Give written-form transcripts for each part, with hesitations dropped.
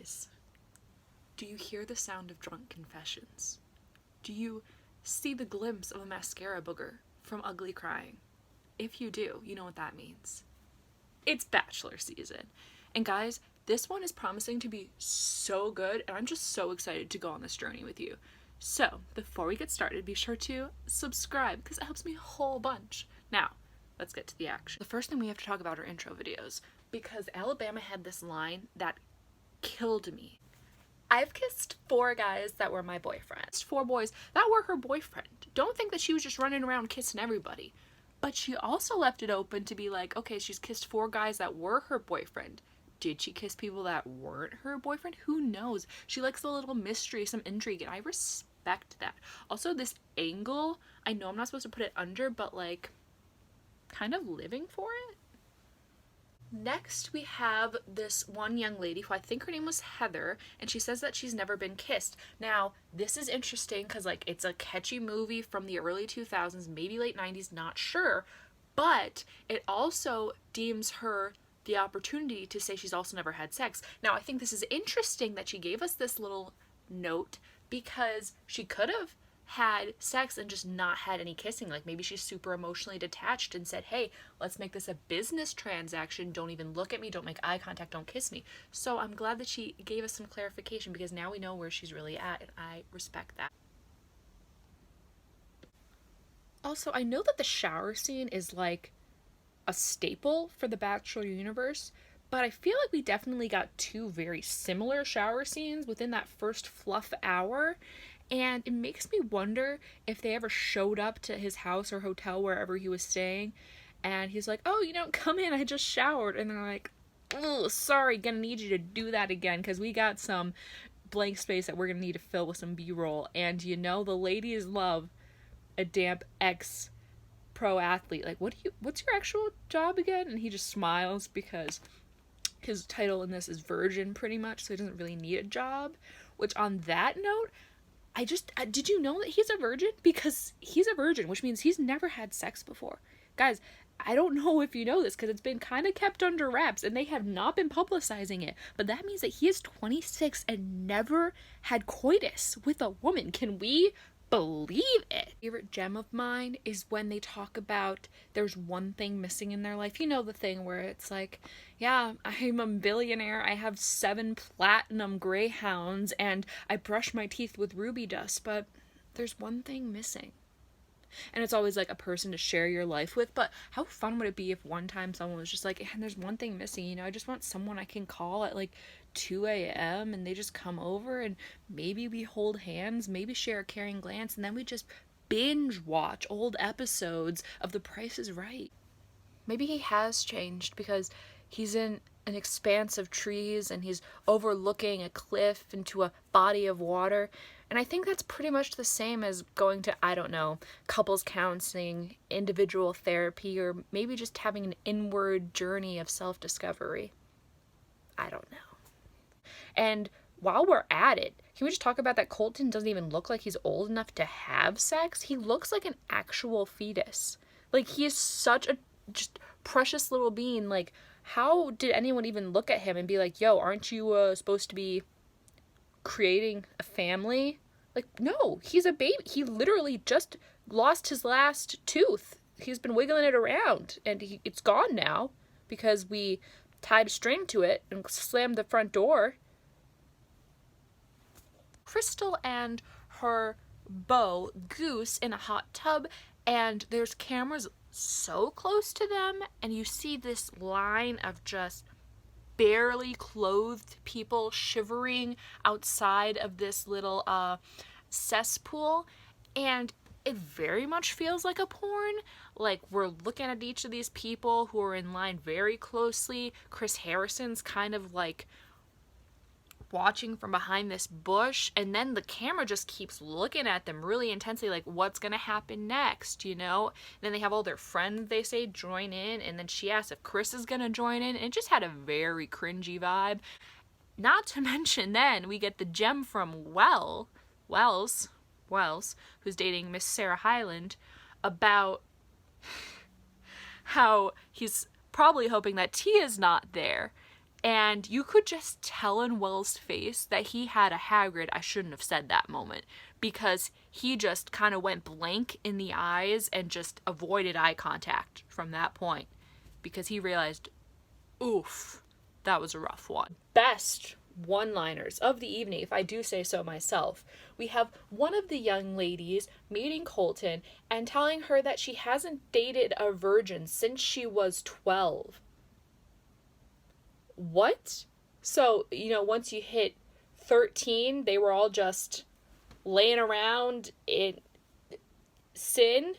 Guys, do you hear the sound of drunk confessions? Do you see the glimpse of a mascara booger from ugly crying? If you do, you know what that means. It's Bachelor season. And guys, this one is promising to be so good, and I'm just so excited to go on this journey with you. So, before we get started, be sure to subscribe, because it helps me a whole bunch. Now, let's get to the action. The first thing we have to talk about are intro videos, because Alabama had this line that killed me. I've kissed 4 guys that were my boyfriends. 4 boys that were her boyfriend. Don't think that she was just running around kissing everybody. But she also left it open to be like, okay, she's kissed 4 guys that were her boyfriend. Did she kiss people that weren't her boyfriend? Who knows? She likes a little mystery, some intrigue, and I respect that. Also, this angle, I know I'm not supposed to put it under, but like, kind of living for it. Next, we have this one young lady who I think her name was Heather, and she says that she's never been kissed. Now, this is interesting because, like, it's a catchy movie from the early 2000s, maybe late 90s, not sure, but it also deems her the opportunity to say she's also never had sex. Now, I think this is interesting that she gave us this little note because she could have had sex and just not had any kissing. Like, maybe she's super emotionally detached and said, hey, let's make this a business transaction, don't even look at me, don't make eye contact, don't kiss me. So I'm glad that she gave us some clarification, because now we know where she's really at, and I respect that. Also, I know that the shower scene is like a staple for the Bachelor universe, but I feel like we definitely got 2 very similar shower scenes within that first fluff hour. And it makes me wonder if they ever showed up to his house or hotel, wherever he was staying, and he's like, oh, come in, I just showered. And they're like, oh, sorry, gonna need you to do that again, because we got some blank space that we're gonna need to fill with some B-roll. And the ladies love a damp ex-pro athlete. Like, what's your actual job again? And he just smiles because his title in this is virgin, pretty much, so he doesn't really need a job. Which, on that note, did you know that he's a virgin? Because he's a virgin, which means he's never had sex before. Guys, I don't know if you know this, because it's been kind of kept under wraps, and they have not been publicizing it, but that means that he is 26 and never had coitus with a woman. Can we believe it? Favorite gem of mine is when they talk about there's one thing missing in their life. The thing where it's like, yeah, I'm a billionaire, I have 7 platinum greyhounds, and I brush my teeth with ruby dust, but there's one thing missing. And it's always like a person to share your life with. But how fun would it be if one time someone was just like, and there's one thing missing, I just want someone I can call at like 2 a.m. and they just come over and maybe we hold hands, maybe share a caring glance, and then we just binge watch old episodes of The Price is Right. Maybe he has changed because he's in an expanse of trees and he's overlooking a cliff into a body of water. And I think that's pretty much the same as going to, I don't know, couples counseling, individual therapy, or maybe just having an inward journey of self-discovery. I don't know. And while we're at it, can we just talk about that Colton doesn't even look like he's old enough to have sex? He looks like an actual fetus. Like, he is such a just precious little being. Like, how did anyone even look at him and be like, yo, aren't you supposed to be creating a family? Like, no, he's a baby. He literally just lost his last tooth. He's been wiggling it around, and it's gone now because we tied a string to it and slammed the front door. Crystal and her beau Goose in a hot tub, and there's cameras so close to them, and you see this line of just barely clothed people shivering outside of this little cesspool, and it very much feels like a porn. Like, we're looking at each of these people who are in line very closely. Chris Harrison's kind of like watching from behind this bush, and then the camera just keeps looking at them really intensely, like, what's gonna happen next, And then they have all their friends, they say, join in, and then she asks if Chris is gonna join in, and it just had a very cringy vibe. Not to mention, then we get the gem from Wells, who's dating Miss Sarah Hyland, about how he's probably hoping that Tia's not there. And you could just tell in Will's face that he had a Hagrid, I shouldn't have said that moment, because he just kind of went blank in the eyes and just avoided eye contact from that point, because he realized, oof, that was a rough one. Best one-liners of the evening, if I do say so myself. We have one of the young ladies meeting Colton and telling her that she hasn't dated a virgin since she was 12. What? So, once you hit 13, they were all just laying around in sin?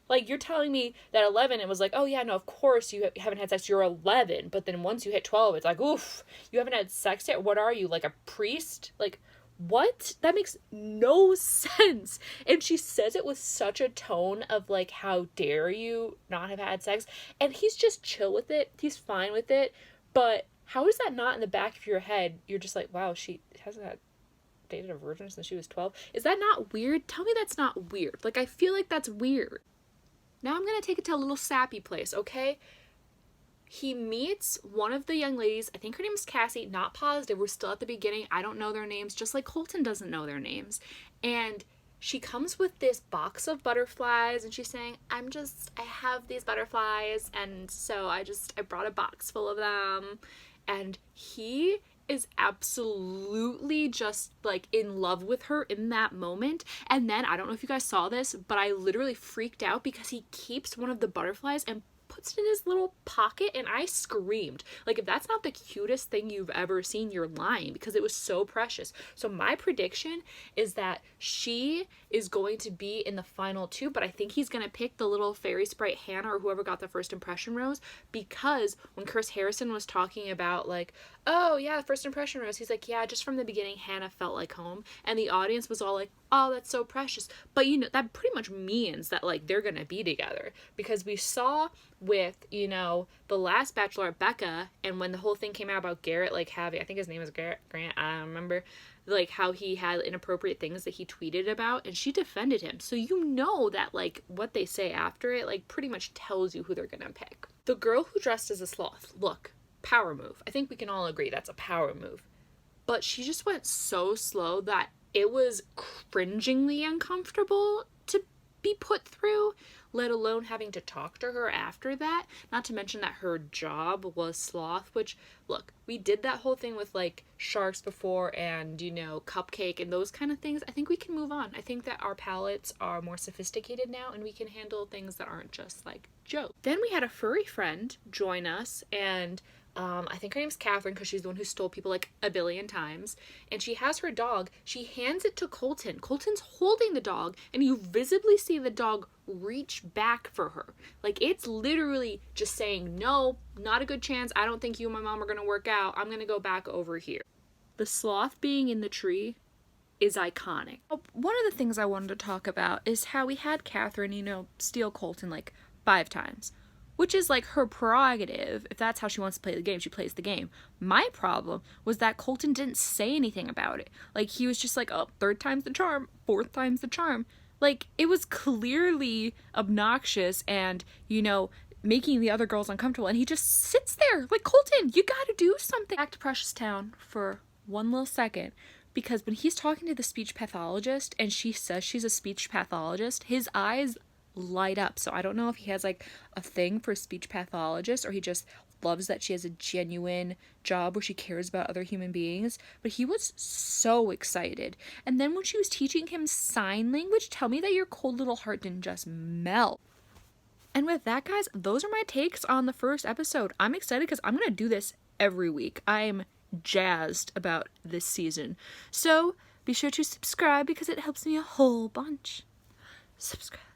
Like, you're telling me that 11, it was like, oh yeah, no, of course you haven't had sex, you're 11. But then once you hit 12, it's like, oof, you haven't had sex yet? What are you, like a priest? Like, what? That makes no sense. And she says it with such a tone of like, how dare you not have had sex? And he's just chill with it. He's fine with it. But how is that not in the back of your head? You're just like, wow, she hasn't dated a virgin since she was 12. Is that not weird? Tell me that's not weird. Like, I feel like that's weird. Now I'm going to take it to a little sappy place, okay? He meets one of the young ladies. I think her name is Cassie. Not positive. We're still at the beginning. I don't know their names, just like Colton doesn't know their names. And she comes with this box of butterflies and she's saying, I have these butterflies, and so I brought a box full of them. And he is absolutely just like in love with her in that moment. And then, I don't know if you guys saw this, but I literally freaked out because he keeps one of the butterflies and puts it in his little pocket, and I screamed. Like, if that's not the cutest thing you've ever seen, you're lying, because it was so precious. So my prediction is that she is going to be in the final two, but I think he's going to pick the little fairy sprite Hannah, or whoever got the first impression rose, because when Chris Harrison was talking about like, oh yeah, the first impression rose, he's like, yeah, just from the beginning Hannah felt like home, and the audience was all like, oh, that's so precious. But that pretty much means that like they're gonna be together, because we saw with the last Bachelor, Becca, and when the whole thing came out about Garrett like having, I think his name is Grant, I don't remember, like how he had inappropriate things that he tweeted about, and she defended him. So that like what they say after it like pretty much tells you who they're gonna pick. The girl who dressed as a sloth, look, power move. I think we can all agree that's a power move. But she just went so slow that it was cringingly uncomfortable to be put through, let alone having to talk to her after that. Not to mention that her job was sloth, which, look, we did that whole thing with like sharks before and, Cupcake and those kind of things. I think we can move on. I think that our palates are more sophisticated now and we can handle things that aren't just like jokes. Then we had a furry friend join us, and I think her name's Catherine, because she's the one who stole people like a billion times. And she has her dog. She hands it to Colton. Colton's holding the dog, and you visibly see the dog reach back for her. Like, it's literally just saying, no, not a good chance. I don't think you and my mom are going to work out. I'm going to go back over here. The sloth being in the tree is iconic. One of the things I wanted to talk about is how we had Catherine, steal Colton like 5 times. Which is like her prerogative. If that's how she wants to play the game, she plays the game. My problem was that Colton didn't say anything about it. Like, he was just like, oh, 3rd time's the charm, 4th time's the charm. Like, it was clearly obnoxious and, making the other girls uncomfortable. And he just sits there. Like, Colton, you gotta do something. Back to Precious Town for one little second. Because when he's talking to the speech pathologist and she says she's a speech pathologist, his eyes light up. So I don't know if he has like a thing for speech pathologists, or he just loves that she has a genuine job where she cares about other human beings. But he was so excited. And then when she was teaching him sign language, tell me that your cold little heart didn't just melt. And with that, guys, those are my takes on the first episode. I'm excited because I'm gonna do this every week. I'm jazzed about this season. So be sure to subscribe because it helps me a whole bunch. Subscribe.